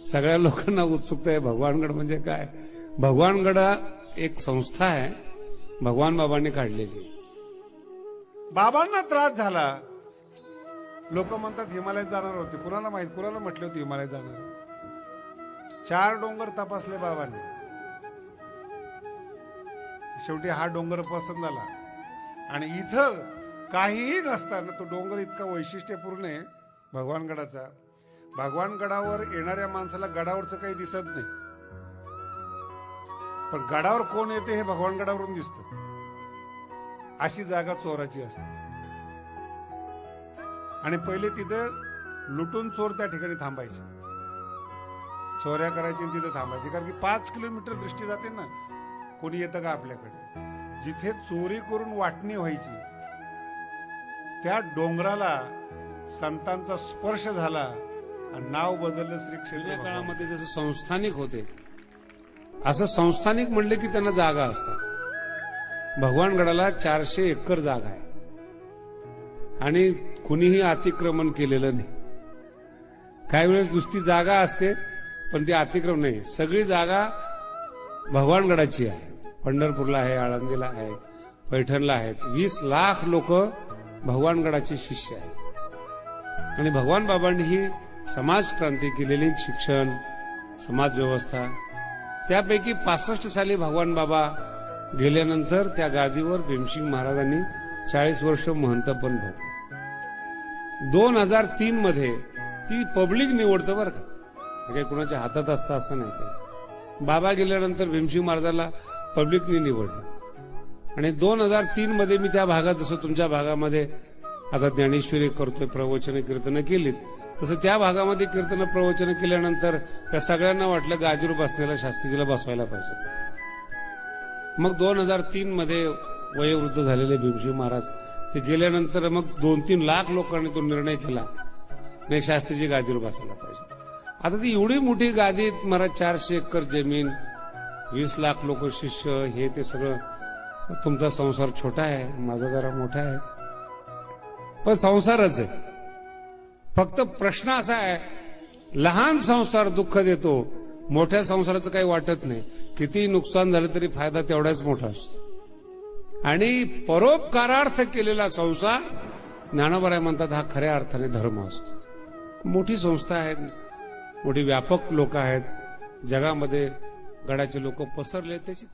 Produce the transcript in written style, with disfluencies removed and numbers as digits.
सगळ्या लोकांना उत्सुकता आहे भगवानगड म्हणजे काय. भगवानगड एक संस्था आहे भगवान बाबांनी काढलेली. बाबांना त्रास झाला, लोक म्हणतात हिमालयात जाणार होते. कुणाला माहित, कुणाला म्हटले होते हिमालयात जाणार. 4 डोंगर तपासले बाबांनी, शेवटी हा डोंगर पसंत आला. आणि इथं काहीही नसताना तो डोंगर इतका वैशिष्ट्यपूर्ण आहे भगवानगडाचा. भगवानगडावर येणाऱ्या माणसाला गडावरचं काही दिसत नाही, पण गडावर कोण येते हे भगवानगडावरून दिसतं. अशी जागा चोराची असते. आणि पहिले तिथं लुटून चोर त्या ठिकाणी थांबायचे, चोऱ्या करायची आणि तिथं थांबायचे. कारण की 5 किलोमीटर दृष्टी जाते ना, कोणी येतं का आपल्याकडे. जिथे चोरी करून वाटणी व्हायची त्या डोंगराला संतांचा स्पर्श झाला आणि नाव बदललं श्री क्षेत्र. काळामध्ये जसं संस्थानिक होते असं संस्थानिक म्हणले की त्यांना जागा असतात. भगवानगडाला 400 एकर जागा आहे आणि कुणीही अतिक्रमण केलेलं नाही. काही वेळेस नुसती जागा असते पण ती अतिक्रमण नाही. सगळी जागा भगवानगडाची आहे. पंढरपूरला आहे, आळंदीला आहे, पैठणला आहेत. 20 लाख लोक भगवानगडाचे शिष्य आहेत. आणि भगवान बाबांनी ही समाज क्रांती केलेली, शिक्षण, समाज व्यवस्था. त्यापैकी 65 साली भगवान बाबा गेल्यानंतर त्या गादीवर भीमसिंग महाराजांनी 40 वर्ष महंतपण भोगलं. 2003 मध्ये ती पब्लिक निवडतं बरं का, काही कुणाच्या हातात असतं असं नाही. काही बाबा गेल्यानंतर भीमसिंग महाराजाला पब्लिकने निवडलं. आणि 2003 मध्ये मी त्या भागात, जसं तुमच्या भागामध्ये आता ज्ञानेश्वरी करतोय, प्रवचन कीर्तन केलीत, तसं त्या भागामध्ये कीर्तन प्रवचन केल्यानंतर त्या सगळ्यांना वाटलं गादीवर बसलेल्या शास्त्रीजीला बसवायला पाहिजे. मग 2003 मध्ये वयोवृद्ध झालेले भीमसिंग महाराज ते गेल्यानंतर मग 2-3 लाख लोकांनी तो निर्णय केला, नाही शास्त्रीजी गादीवर बसायला पाहिजे. आता ती एवढी मोठी गादी, मला 400 एकर जमीन, 20 लाख लोक शिष्य, हे ते सगळं. तुमचा संसार छोटा आहे, माझा जरा मोठा आहे, पण संसारच आहे. फक्त प्रश्न असा आहे, लहान संसार दुःख देतो, मोठ्या संसाराचं काही वाटत नाही. किती नुकसान झालं तरी फायदा तेवढाच मोठा असतो. आणि परोपकारार्थ केलेला संसार, ज्ञानोबा म्हणतात, हा खऱ्या अर्थाने धर्म असतो. मोठी संस्था आहे, मोठी व्यापक लोक आहेत, जगामध्ये गडाचे लोक पसरले, त्याची